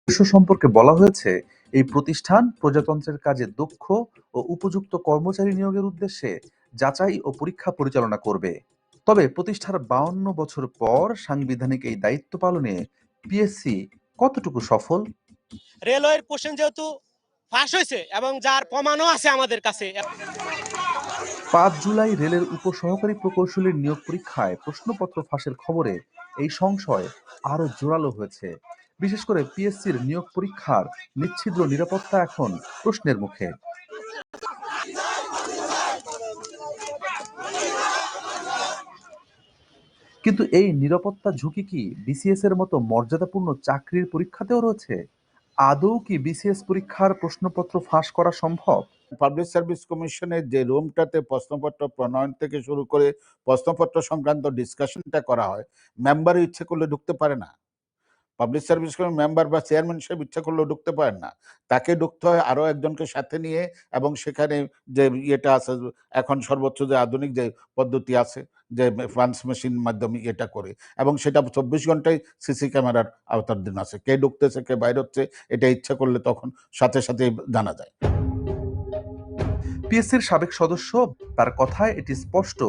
সম্পর্কে বলা হয়েছে, এই প্রতিষ্ঠান প্রজাতন্ত্রের কাজে দক্ষ ও উপযুক্ত কর্মচারী নিয়োগের উদ্দেশ্যে যাচাই ও পরীক্ষা পরিচালনা করবে। তবে প্রতিষ্ঠার ৫২ বছর পর সাংবিধানিক এই দায়িত্ব পালনে পিএসসি কতটুকু সফল? রেলওয়ের কোশ্চেন যেহেতু ফাঁস হয়েছে এবং যার প্রমাণও আছে আমাদের কাছে। ৫ জুলাই রেলের উপসহকারী প্রকৌশলীর নিয়োগ পরীক্ষায় প্রশ্নপত্র ফাঁসের খবরে এই সংশয় আরও জোরালো হয়েছে। বিশেষ করে পিএসসির নিয়োগ পরীক্ষার নিচ্ছিদ্র নিরাপত্তা এখন প্রশ্নের মুখে। কিন্তু এই নিরাপত্তা ঝুঁকি কি বিসিএস এর মতো মর্যাদাপূর্ণ চাকরির পরীক্ষাতেও রয়েছে? আদৌ কি বিসিএস পরীক্ষার প্রশ্নপত্র ফাঁস করা সম্ভব? পাবলিক সার্ভিস কমিশনের যে রুমটাতে প্রশ্নপত্র প্রণয়ন থেকে শুরু করে প্রশ্নপত্র সংক্রান্ত ডিসকাশনটা করা হয়, মেম্বারও ইচ্ছে করলে ঢুকতে পারে না। পাবলিক সার্ভিস কমিশন মেম্বার বা চেয়ারম্যান সাহেব ইচ্ছা করলেও ঢুকতে পারেন না। তাকে ঢুকতে হয় আরও একজনকে সাথে নিয়ে, এবং সেখানে যে ইয়েটা আছে, এখন সর্বোচ্চ যে আধুনিক যে পদ্ধতি আছে, যে পাঞ্চ মেশিন মাধ্যমে এটা করে, এবং সেটা ২৪ ঘন্টায় সিসি ক্যামেরার আওতাধীন আছে। কে ঢুকতেছে কে বাইর হচ্ছে এটা ইচ্ছা করলে তখন সাথে সাথেই জানা যায়। পিএসসির সাবেক সদস্য, তার কথায় এটি স্পষ্ট,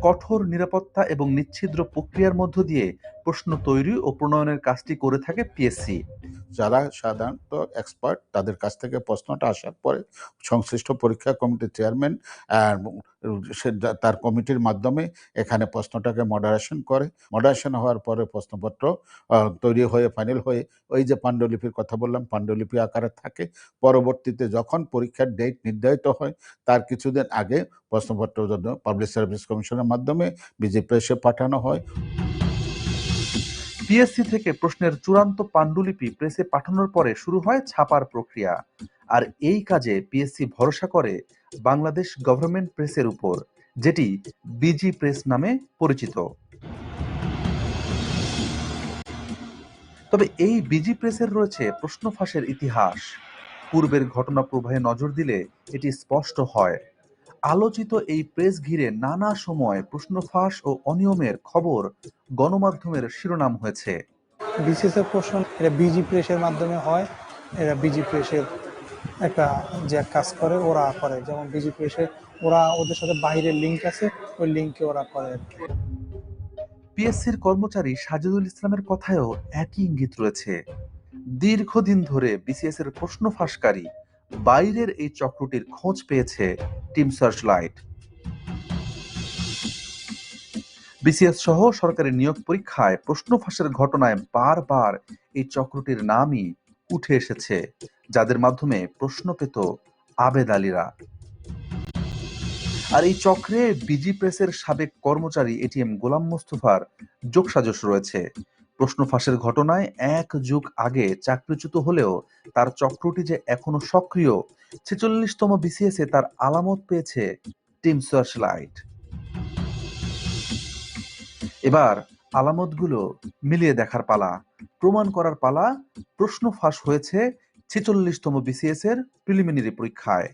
কঠোর নিরাপত্তা এবং নিচ্ছিদ্র প্রক্রিয়ার মধ্য দিয়ে প্রশ্ন তৈরি ও প্রণয়নের কাজটি করে থাকে পিএসসি। যারা সাধারণত এক্সপার্ট তাদের কাছ থেকে প্রশ্নটা আসার পরে সংশ্লিষ্ট পরীক্ষা কমিটির চেয়ারম্যান সে তার কমিটির মাধ্যমে এখানে প্রশ্নটাকে মডারেশন করে। মডারেশন হওয়ার পরে প্রশ্নপত্র তৈরি হয়ে ফাইনাল হয়ে ওই যে পাণ্ডুলিপির কথা বললাম, পাণ্ডুলিপি আকারে থাকে। পরবর্তীতে যখন পরীক্ষার ডেট নির্ধারিত হয় তার কিছুদিন আগে প্রশ্নপত্র জন্য পাবলিক সার্ভিস কমিশনের মাধ্যমে বিজি প্রেসে পাঠানো হয়। পিএসসি থেকে প্রশ্নের চূড়ান্ত পাণ্ডুলিপি প্রেসে পাঠানোর পরে শুরু হয় ছাপার প্রক্রিয়া। আর এই কাজে পিএসসি ভরসা করে বাংলাদেশ গভর্নমেন্ট প্রেসের উপর, যেটি বিজি প্রেস নামে পরিচিত। তবে এই বিজি প্রেসের রয়েছে প্রশ্ন ফাঁসের ইতিহাস। পূর্বের ঘটনা প্রবাহে নজর দিলে এটি স্পষ্ট হয়। আলোচিত এই প্রেস ঘিরে নানা সময় প্রশ্ন ফাঁস ও অনিয়মের খবর গণমাধ্যমের শিরোনাম হয়েছে। বিসিএস এর প্রশ্ন এটা বিজি প্রেসের মাধ্যমে হয়। এরা বিজি প্রেসের একটা যে কাজ করে ওরা করে, যেমন বিজি প্রেসে ওরা ওদের সাথে বাইরের লিঙ্ক আছে, ওই লিঙ্কে ওরা করে আর কি। পিএসসির কর্মচারী সাজিদুল ইসলামের কথায়ও একই ইঙ্গিত রয়েছে। দীর্ঘদিন ধরে বিসিএস এর প্রশ্ন ফাঁসকারী বাইরের এই চক্রটির খোঁজ পেয়েছে টিম সার্চলাইট। বিসিএস সহ সরকারি নিয়োগ পরীক্ষায় প্রশ্ন ফাঁসের ঘটনায় বারবার এই চক্রটির নামই উঠে এসেছে, যাদের মাধ্যমে প্রশ্ন পেত আবেদ আলীরা। আর এই চক্রে বিজি প্রেসের সাবেক কর্মচারী এটিএম গোলাম মোস্তফার যোগসাজশ রয়েছে। প্রশ্ন ফাঁসের ঘটনায় ১ যুগ আগে চাকরিচ্যুত হলেও তার চক্রটি যে এখনো সক্রিয়, ৪৬তম বিসিএস এ তার আলামত পেয়েছে টিম সার্চলাইট। এবার আলামতগুলো মিলিয়ে দেখার পালা, প্রমাণ করার পালা। প্রশ্ন ফাঁস হয়েছে ৪৬তম বিসিএস এর প্রিলিমিনারি পরীক্ষায়।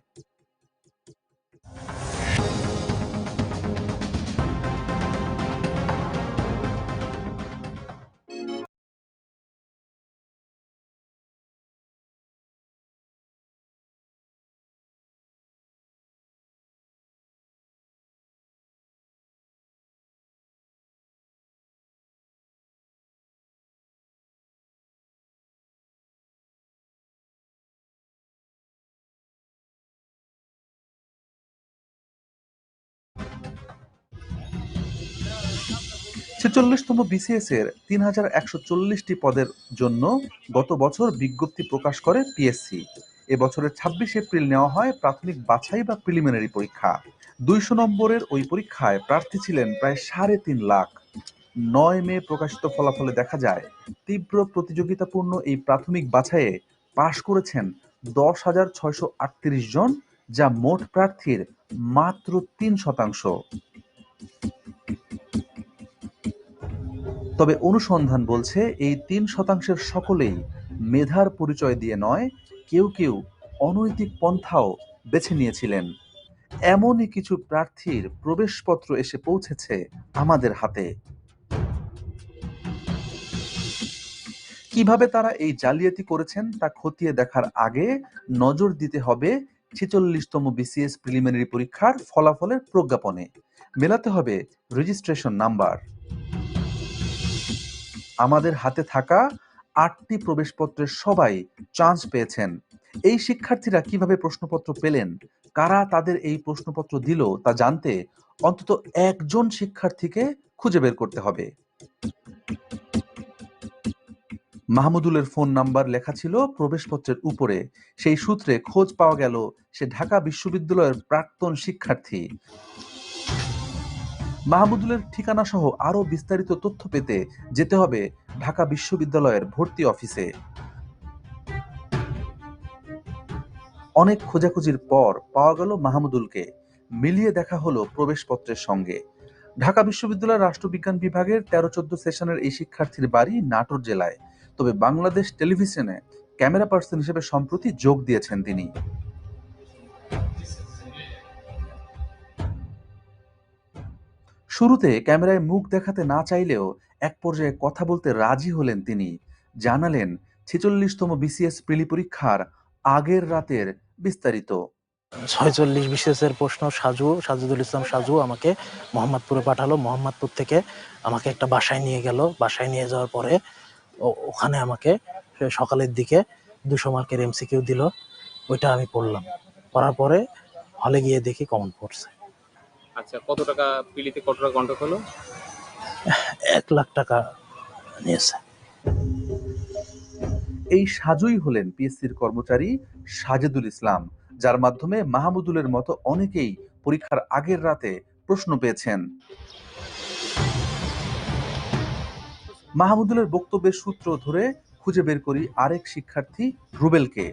৪৬তম বিসিএস এর ৩,১৪০টি পদের জন্য গত বছর বিজ্ঞপ্তি প্রকাশ করে পিএসসি। এবছরের ২৬ এপ্রিল নেওয়া হয় প্রাথমিক বাছাই বা প্রিলিমিনারি পরীক্ষা। ২০০ নম্বরের ওই পরীক্ষায় প্রার্থী ছিলেন প্রায় ৩.৫ লাখ। ৯ মে প্রকাশিত ফলাফলে দেখা যায়, তীব্র প্রতিযোগিতাপূর্ণ এই প্রাথমিক বাছাইয়ে পাশ করেছেন ১০,৬৩৮ জন, যা মোট প্রার্থীর মাত্র ৩%। তবে অনুসন্ধান বলছে এই ৩%-এর সকলেই মেধার পরিচয় দিয়ে নয়, কেউ কেউ অনৈতিক পন্থাও বেছে নিয়েছিলেন। এমনই কিছু প্রার্থীর প্রবেশপত্র এসে পৌঁছেছে আমাদের হাতে। কিভাবে তারা এই জালিয়াতি করেছেন তা খতিয়ে দেখার আগে নজর দিতে হবে ৪৬তম বিসিএস প্রিলিমিনারি পরীক্ষার ফলাফলের প্রজ্ঞাপনে। মেলাতে হবে রেজিস্ট্রেশন নাম্বার। আমাদের হাতে থাকা ৮টি প্রবেশপত্রের সবাই চান্স পেয়েছেন। এই শিক্ষার্থীরা কিভাবে প্রশ্নপত্র পেলেন, কারা তাদের এই প্রশ্নপত্র দিল তা জানতে অন্তত একজন শিক্ষার্থীকে খুঁজে বের করতে হবে। মাহমুদুলের ফোন নাম্বার লেখা ছিল প্রবেশপত্রের উপরে। সেই সূত্রে খোঁজ পাওয়া গেল সে ঢাকা বিশ্ববিদ্যালয়ের প্রাক্তন শিক্ষার্থী। মাহমুদুলের ঠিকানা সহ আরো বিস্তারিত তথ্য পেতে যেতে হবে ঢাকা বিশ্ববিদ্যালয়ের ভর্তি অফিসে। অনেক খোঁজাখুঁজির পর পাওয়া গেল মাহমুদুলকে। মিলিয়ে দেখা হলো প্রবেশপত্রের সঙ্গে। ঢাকা বিশ্ববিদ্যালয়ের রাষ্ট্রবিজ্ঞান বিভাগের ১৩-১৪ সেশনের এই শিক্ষার্থীর বাড়ি নাটোর জেলায়। তবে বাংলাদেশ টেলিভিশনে ক্যামেরা পার্সন হিসেবে সম্প্রতি যোগ দিয়েছেন তিনি। শুরুতে ক্যামেরায় মুখ দেখাতে না চাইলেও এক পর্যায়ে কথা বলতে রাজি হলেন তিনি। জানালেন ৪৬তম বিসিএস প্রিলি পরীক্ষার আগের রাতের বিস্তারিত। ৪৬ বিসিএসের প্রশ্ন সাজুদুল ইসলাম সাজু আমাকে মোহাম্মদপুরে পাঠালো। মোহাম্মদপুর থেকে আমাকে একটা বাসায় নিয়ে গেল। বাসায় নিয়ে যাওয়ার পরে ওখানে আমাকে সকালের দিকে ২০০ মার্কের এমসিকিউ দিল। ওইটা আমি পড়লাম। পড়ার পরে হলে গিয়ে দেখি কমন পড়ছে। আচ্ছা, কত টাকা পিলিতে কত টাকা কন্ট্যাক্ট হলো? ১,০০,০০০ টাকা নিয়েছে। এই সাজুই হলেন পিএসসির কর্মচারী সাজেদুল ইসলাম, যার মাধ্যমে মাহমুদুলের মতো অনেকেই পরীক্ষার আগের রাতে প্রশ্ন পেয়েছেন। মাহমুদুলের বক্তব্যের সূত্র ধরে খুঁজে বের করি আরেক শিক্ষার্থী রুবেলকে।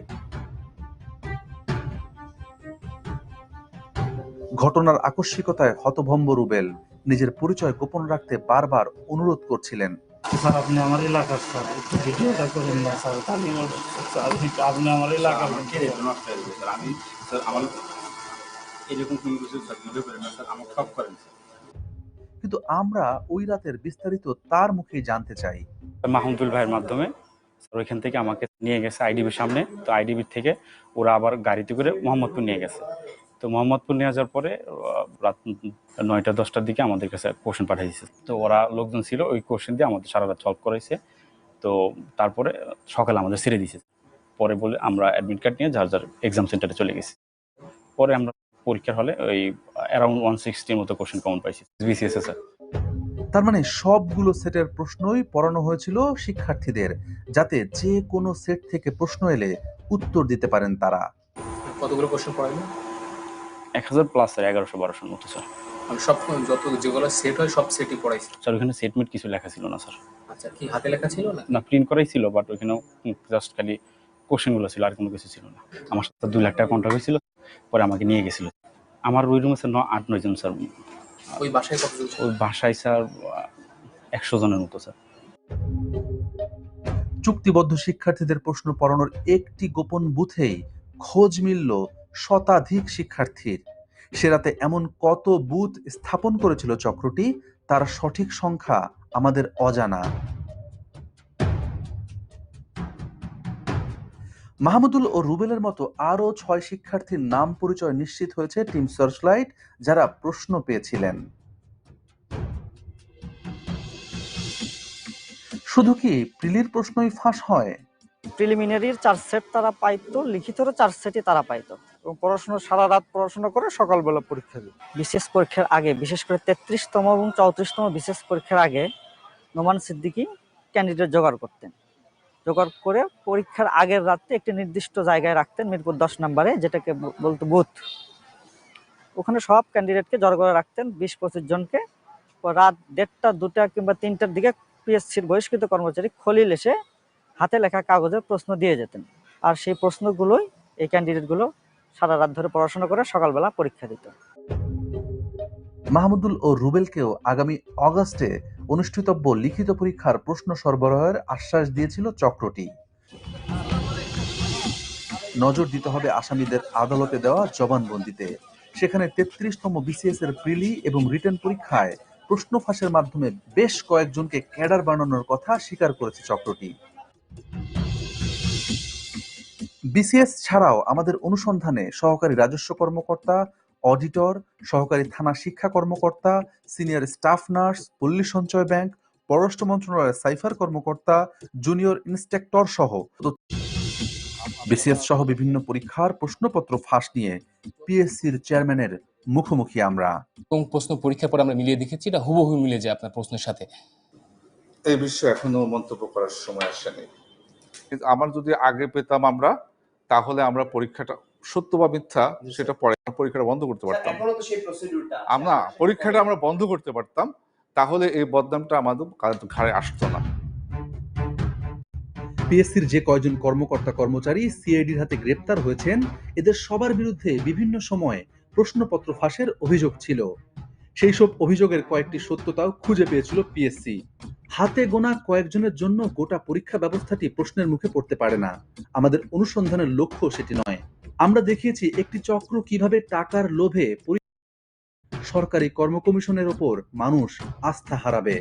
ঘটনার আকস্মিকতায় হতভম্ব রুবেল নিজের পরিচয় গোপন রাখতে বারবার অনুরোধ করছিলেন। স্যার, আপনি আমার এলাকার স্যার, একটু ভিডিওটা করেন না স্যার, তাহলে স্যার আপনি আমার এলাকার আমি স্যার আমার এরকম কোনো কিছু স্যার ভিডিও করেন না স্যার, আমাকে সব করেন স্যার। কিন্তু আমরা ওই রাতের বিস্তারিত তার মুখেই জানতে চাই। মাহমুদুল ভাইয়ের মাধ্যমে স্যার ওইখান থেকে আমাকে নিয়ে গেছে আইডিবির সামনে। তো আইডিবির থেকে ওরা আবার গাড়িতে করে মোহাম্মদপুর নিয়ে গেছে। তো মোহাম্মদপুর নিয়ে যাওয়ার পরে রাত ৯টা-১০টার দিকে আমাদের কাছে কোশ্চেন পাঠিয়ে দিয়েছে। তো ওরা লোকজন ছিল, ওই কোশ্চেন দিয়ে আমাদের সারা রাত সলভ করাইছে। তো তারপরে সকালে আমাদের ছেড়ে দিয়েছে। পরে বলে আমরা অ্যাডমিট কার্ড নিয়ে যার যার এক্সাম সেন্টারে চলে গেছি। পরে আমরা পরীক্ষার হলে ওই অ্যারাউন্ড 160-র মতো কোশ্চেন কমন পাইছি বিসিএস এ স্যার। তার মানে সবগুলো সেটের প্রশ্নই পড়ানো হয়েছিল শিক্ষার্থীদের, যাতে যে কোনো সেট থেকে প্রশ্ন এলে উত্তর দিতে পারেন তারা। কতগুলো কোশ্চেন পড়াইলো? ১,০০০ প্লাস স্যার, ১১00-১২00-র মতো স্যার। আমি সব যত যেগুলো সেট হয় সব সেটই পড়াইছি স্যার ওখানে সেটমেট কিছু লেখা ছিল না স্যার। আচ্ছা, কি হাতে লেখা ছিল না? না, প্রিন্ট করাই ছিল, বাট ওইখানেও জাস্ট খালি কোশ্চেনগুলো ছিল, আর কোনো কিছু ছিল না। আমার সাথে ২ লাখ টাকা কন্ট্রাক্ট হয়েছিল, পরে আমাকে নিয়ে গেছিল। আমার ওই রুমে স্যার ৮-৯ জন স্যার। ওই বাসায় কতজন ছিল? ওই বাসায় স্যার ১০০ জনের মতো স্যার। চুক্তিবদ্ধ শিক্ষার্থীদের প্রশ্ন পড়ানোর একটি গোপন বুথেই খোঁজ মিলল শতাধিক শিক্ষার্থীর। সে রাতে এমন কত বুথ স্থাপন করেছিল চক্রটি, তার সঠিক সংখ্যা আমাদের অজানা। মাহমুদুল ও রুবেলের মতো আরও ৬ শিক্ষার্থীর নাম পরিচয় নিশ্চিত হয়েছে টিম সার্চলাইট, যারা প্রশ্ন পেয়েছিলেন। শুধু কি প্রিলির প্রশ্নই ফাঁস হয়? প্রিলিমিনারির ৪ সেট তারা পাইতো, লিখিতরও ৪ সেটই তারা পাইতো। এবং পড়াশোনা সারা রাত পড়াশোনা করে সকালবেলা পরীক্ষা দিই। বিশেষ পরীক্ষার আগে, বিশেষ করে ৩৩তম এবং ৩৪তম বিশেষ পরীক্ষার আগে নোমান সিদ্দিকী ক্যান্ডিডেট জোগাড় করতেন। জোগাড় করে পরীক্ষার আগের রাতে একটি নির্দিষ্ট জায়গায় রাখতেন, মিরপুর ১০ নম্বরে, যেটাকে বলতো বুথ। ওখানে সব ক্যান্ডিডেটকে জড়ো করে রাখতেন, ২০-২৫ জনকে। রাত ১:৩০, ২টা কিংবা ৩টার দিকে পিএসসির বহিষ্কৃত কর্মচারী খলিল এসে হাতে লেখা কাগজে প্রশ্ন দিয়ে যেতেন। আর সেই প্রশ্নগুলোই এই ক্যান্ডিডেটগুলো সারা রাত ধরে পড়াশোনা করে সকালবেলা পরীক্ষা দিত। মাহমুদুল ও রুবেলকেও আগামী অগাস্টে অনুষ্ঠিতব্য লিখিত পরীক্ষার প্রশ্ন সরবরাহের আশ্বাস দিয়েছিল চক্রটি। নজর দিতে হবে আসামিদের আদালতে দেওয়া জবানবন্দিতে। সেখানে ৩৩তম বিসিএস এর প্রিলি এবং রিটেন পরীক্ষায় প্রশ্ন ফাঁসের মাধ্যমে বেশ কয়েকজনকে ক্যাডার বানানোর কথা স্বীকার করেছে চক্রটি। বিসিএস ছাড়াও আমাদের অনুসন্ধানে সহকারী রাজস্ব কর্মকর্তা, অডিটর, সহকারী থানা শিক্ষা কর্মকর্তা, সিনিয়র স্টাফ নার্স, পল্লী সঞ্চয় ব্যাংক, পররাষ্ট্র মন্ত্রণালয়ের সাইফার কর্মকর্তা, জুনিয়র ইন্সপেক্টর সহ বিসিএস সহ বিভিন্ন পরীক্ষার প্রশ্নপত্র ফাঁস নিয়ে পিএসসির চেয়ারম্যানের মুখোমুখি আমরা। এবং প্রশ্ন পরীক্ষার পর আমরা মিলিয়ে দেখেছি, এটা হুবহু মিলে যায় আপনার প্রশ্নের সাথে। এই বিষয়ে এখনো মন্তব্য করার সময় আসেনি। কিন্তু আমার যদি আগে পেতাম আমরা, তাহলে আমরা পরীক্ষাটা সত্য বা মিথ্যা সেটা পরে পরীক্ষাটা বন্ধ করতে পারতাম। আমরা পরীক্ষাটা আমরা বন্ধ করতে পারতাম, তাহলে এই বদনামটা আমাদের ঘাড়ে আসতো না। পিএসসির যে কয়জন কর্মকর্তা কর্মচারী সিআইডির হাতে গ্রেপ্তার হয়েছেন, এদের সবার বিরুদ্ধে বিভিন্ন সময়ে প্রশ্নপত্র ফাঁসের অভিযোগ ছিল। সেই সব অভিযোগের কয়েকটি সত্যতাও খুঁজে পেয়েছিল পিএসসি। হাতে গোনা কয়েকজনের জন্য গোটা পরীক্ষা ব্যবস্থাটি প্রশ্নের মুখে পড়তে পারে না। আমাদের অনুসন্ধানের লক্ষ্য সেটি নয়। আমরা দেখিয়েছি একটি চক্র কিভাবে টাকার লোভে সরকারি কর্ম কমিশনের ওপর মানুষ আস্থা হারাবে।